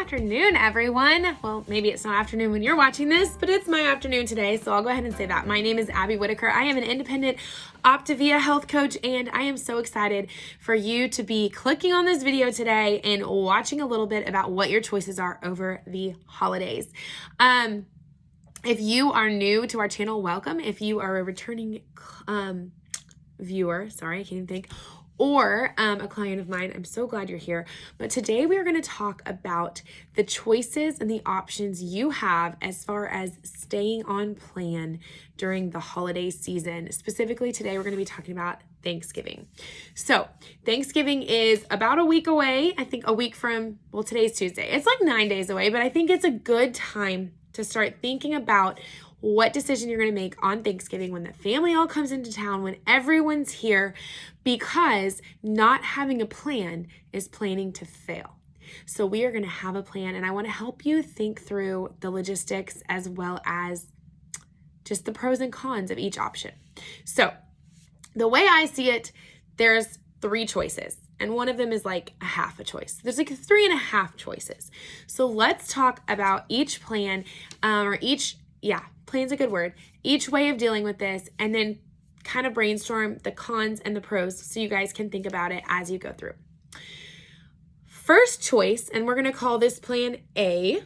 afternoon, everyone. Well, maybe it's not afternoon when you're watching this, but it's my afternoon today, so I'll go ahead and say that. My name is Abby Whitaker. I am an independent Optavia health coach, and I am so excited for you to be clicking on this video today and watching a little bit about what your choices are over the holidays. If you are new to our channel, welcome. If you are a returning viewer, sorry, I can't even think, or a client of mine, I'm so glad you're here. But today we are going to talk about the choices and the options you have as far as staying on plan during the holiday season. Specifically today, we're going to be talking about Thanksgiving. So Thanksgiving is about a week away. I think a week from, well, today's Tuesday. It's like 9 days away, but I think it's a good time to start thinking about what decision you're going to make on Thanksgiving when the family all comes into town, when everyone's here, because not having a plan is planning to fail. So we are going to have a plan, and I want to help you think through the logistics as well as just the pros and cons of each option. So the way I see it, there's 3 choices, and one of them is like a half a choice. There's like 3.5 choices. So let's talk about each plan, plan's a good word, each way of dealing with this, and then kind of brainstorm the cons and the pros so you guys can think about it as you go through. First choice, and we're going to call this plan A,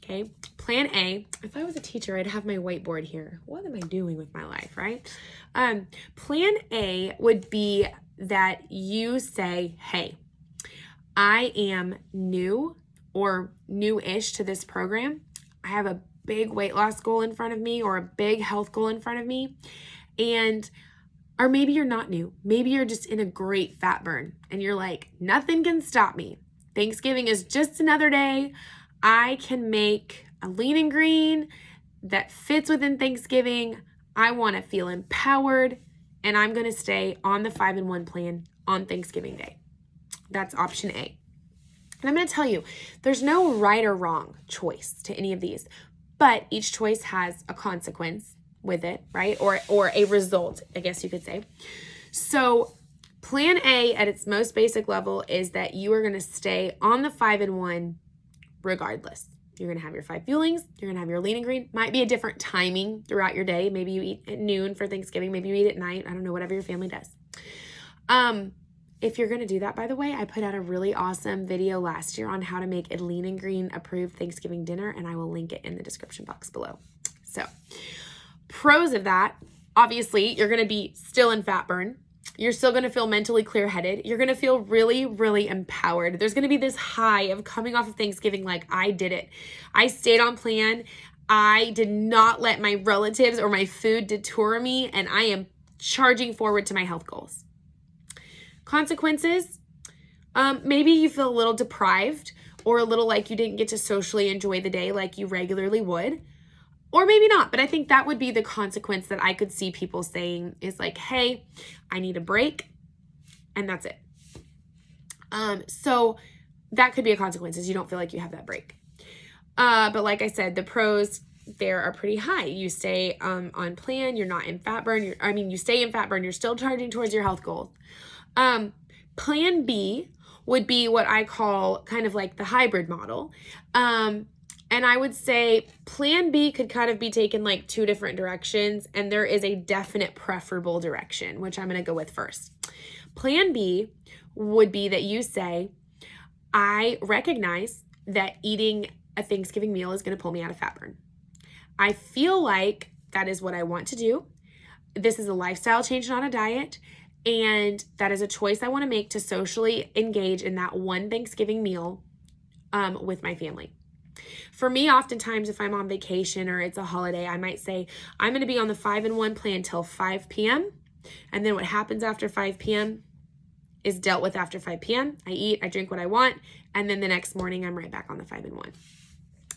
okay? Plan A. If I was a teacher, I'd have my whiteboard here. What am I doing with my life, right? Plan A would be that you say, hey, I am new or new-ish to this program. I have a big weight loss goal in front of me or a big health goal in front of me. Or maybe you're not new. Maybe you're just in a great fat burn and you're like, nothing can stop me. Thanksgiving is just another day. I can make a lean and green that fits within Thanksgiving. I want to feel empowered, and I'm going to stay on the 5-in-1 plan on Thanksgiving Day. That's option A. And I'm going to tell you, there's no right or wrong choice to any of these, but each choice has a consequence with it, right? Or a result, I guess you could say. So plan A at its most basic level is that you are going to stay on the 5-in-1 regardless. You're going to have your 5 fuelings. You're going to have your lean and green. Might be a different timing throughout your day. Maybe you eat at noon for Thanksgiving. Maybe you eat at night. I don't know, whatever your family does. If you're going to do that, by the way, I put out a really awesome video last year on how to make a lean and green approved Thanksgiving dinner, and I will link it in the description box below. So pros of that, obviously, you're going to be still in fat burn. You're still going to feel mentally clear-headed. You're going to feel really, really empowered. There's going to be this high of coming off of Thanksgiving like, I did it. I stayed on plan. I did not let my relatives or my food detour me, and I am charging forward to my health goals. Consequences, maybe you feel a little deprived or a little like you didn't get to socially enjoy the day like you regularly would. Or maybe not, but I think that would be the consequence that I could see people saying is like, hey, I need a break, and that's it. So that could be a consequence is you don't feel like you have that break. But like I said, the pros there are pretty high. You stay on plan, you're not in fat burn. You stay in fat burn, you're still charging towards your health goals. Plan B would be what I call kind of like the hybrid model. And I would say plan B could kind of be taken like 2 different directions, and there is a definite preferable direction, which I'm going to go with first. Plan B would be that you say, I recognize that eating a Thanksgiving meal is going to pull me out of fat burn. I feel like that is what I want to do. This is a lifestyle change, not a diet. And that is a choice I want to make to socially engage in that one Thanksgiving meal with my family. For me, oftentimes, if I'm on vacation or it's a holiday, I might say, I'm going to be on the 5-in-1 plan till 5 p.m. And then what happens after 5 p.m. is dealt with after 5 p.m. I eat, I drink what I want. And then the next morning, I'm right back on the 5-in-1.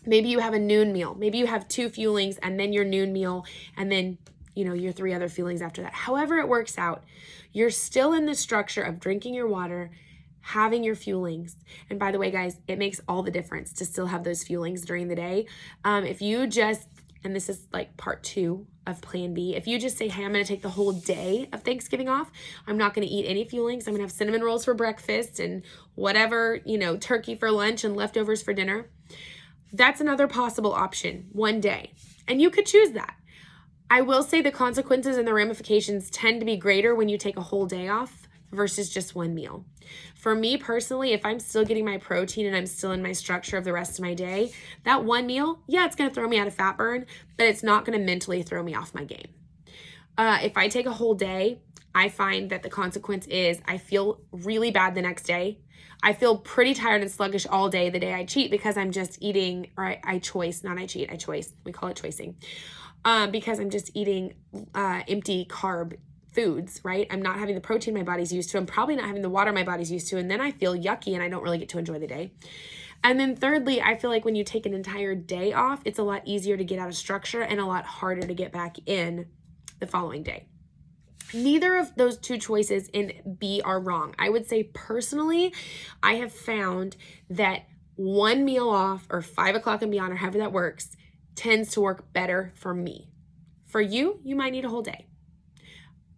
Maybe you have a noon meal. Maybe you have 2 fuelings and then your noon meal and then, your 3 other fuelings after that. However it works out, you're still in the structure of drinking your water, having your fuelings. And by the way, guys, it makes all the difference to still have those fuelings during the day. If you just, and this is like part 2 of plan B, if you just say, hey, I'm going to take the whole day of Thanksgiving off, I'm not going to eat any fuelings. I'm going to have cinnamon rolls for breakfast and whatever, turkey for lunch and leftovers for dinner. That's another possible option, one day. And you could choose that. I will say the consequences and the ramifications tend to be greater when you take a whole day off versus just one meal. For me personally, if I'm still getting my protein and I'm still in my structure of the rest of my day, that one meal, yeah, it's going to throw me out of fat burn, but it's not going to mentally throw me off my game. If I take a whole day, I find that the consequence is I feel really bad the next day. I feel pretty tired and sluggish all day the day I cheat because I'm just eating, or I choice. We call it choicing. Because I'm just eating empty carb foods, right? I'm not having the protein my body's used to. I'm probably not having the water my body's used to. And then I feel yucky and I don't really get to enjoy the day. And then thirdly, I feel like when you take an entire day off, it's a lot easier to get out of structure and a lot harder to get back in the following day. Neither of those two choices in B are wrong. I would say personally, I have found that one meal off or 5 o'clock and beyond or however that works tends to work better for me. For you, you might need a whole day.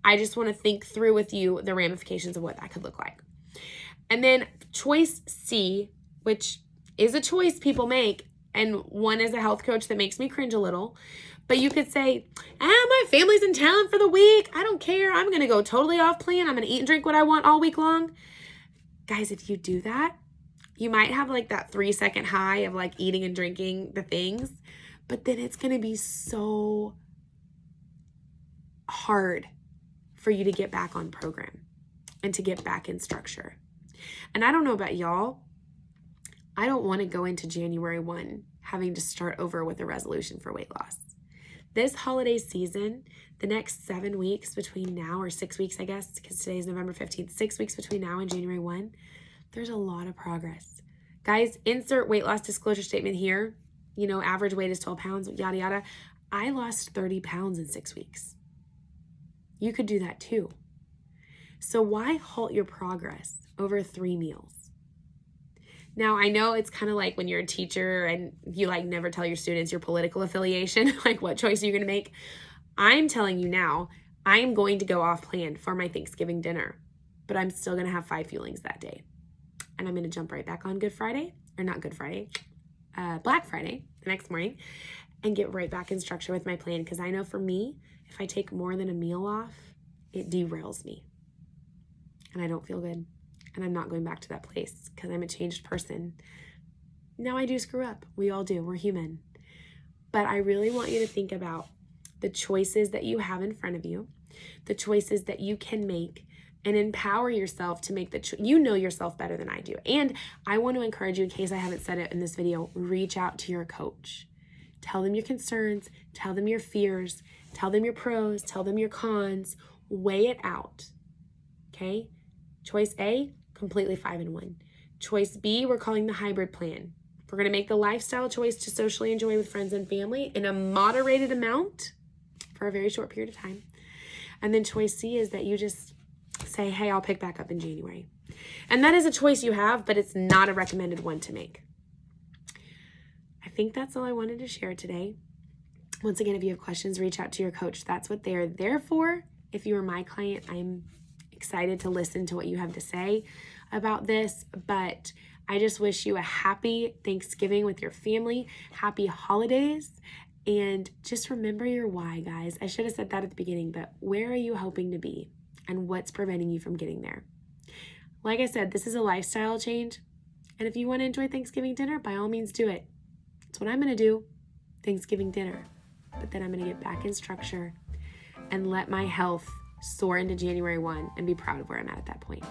I just want to think through with you the ramifications of what that could look like. And then choice C, which is a choice people make, and one is a health coach that makes me cringe a little, but you could say, my family's in town for the week. I don't care. I'm going to go totally off plan. I'm going to eat and drink what I want all week long. Guys, if you do that, you might have like that 3-second high of like eating and drinking the things, but then it's going to be so hard for you to get back on program and to get back in structure. And I don't know about y'all. I don't want to go into January 1 having to start over with a resolution for weight loss. This holiday season, the next 7 weeks between now, or 6 weeks, I guess, because today is November 15th, 6 weeks between now and January 1, there's a lot of progress. Guys, insert weight loss disclosure statement here. You know, average weight is 12 pounds, yada, yada. I lost 30 pounds in 6 weeks. You could do that too. So why halt your progress over 3 meals? Now, I know it's kind of like when you're a teacher and you like never tell your students your political affiliation, like what choice are you going to make? I'm telling you now, I am going to go off plan for my Thanksgiving dinner, but I'm still going to have 5 fuelings that day. And I'm going to jump right back on Black Friday, the next morning, and get right back in structure with my plan. Because I know for me, if I take more than a meal off, it derails me. And I don't feel good. And I'm not going back to that place because I'm a changed person. Now I do screw up. We all do. We're human. But I really want you to think about the choices that you have in front of you, the choices that you can make, and empower yourself to make you know yourself better than I do. And I want to encourage you, in case I haven't said it in this video, reach out to your coach. Tell them your concerns, tell them your fears, tell them your pros, tell them your cons, weigh it out. Okay? Choice A, completely 5-in-1. Choice B, we're calling the hybrid plan. We're going to make the lifestyle choice to socially enjoy with friends and family in a moderated amount for a very short period of time. And then choice C is that you just say, hey, I'll pick back up in January. And that is a choice you have, but it's not a recommended one to make. I think that's all I wanted to share today. Once again, if you have questions, reach out to your coach. That's what they're there for. If you are my client, I'm excited to listen to what you have to say about this, but I just wish you a happy Thanksgiving with your family, happy holidays, and just remember your why, guys. I should have said that at the beginning, but where are you hoping to be and what's preventing you from getting there? Like I said, this is a lifestyle change, and if you want to enjoy Thanksgiving dinner, by all means do it. That's what I'm going to do, Thanksgiving dinner, but then I'm going to get back in structure and let my health soar into January 1 and be proud of where I'm at that point.